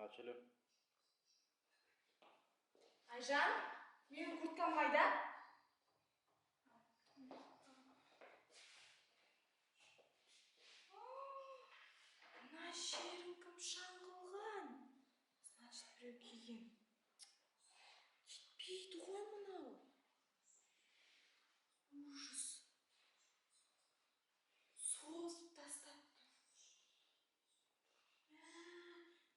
Açılım. Айжан, менің курткам қайда? Мына жерін кім шаңғылған? Значит, біреу киген. Кетпейді ғой мынау. Ужас. Созып тастапты.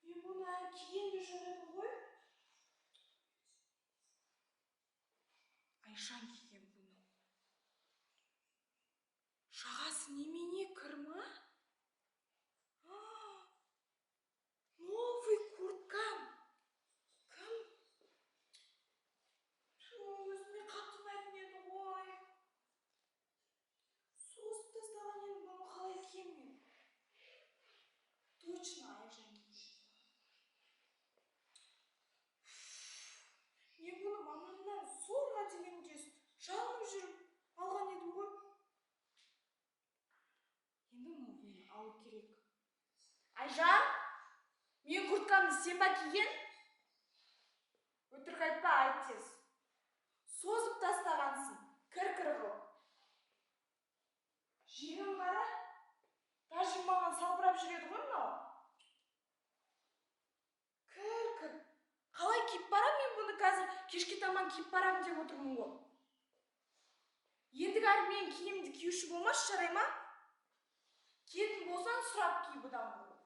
Мен бұны киген де жоқ едім ғой. Айжан киген бұны. Жағасы немене кір ма? Новый курткам. Кім? Өзіме қатты ұнайтын еді ғой. Созып тастаған едім, бұны қалай кием мен? Точно Айжан киген. Мен бұны мамамнан зорға дегенде жалынып жүріп алған едім ғой. Енді новыйын алу керек. Айжан, мен курткамды сен ба киген? Өтірік айтпа, айт тез. Созып тастағансың, кір-кір қылып. Жеңін қара, даже маған салбырап жүреді ғой мынау. Кір-кір. Қалай киіп барам мен бұны қазір кешке таман киіп барам деп отырмын ғой. Ендігі мен киімді киюші болмас, жарай ма? Киетін болсаң сұрап ки бұдан бұрын.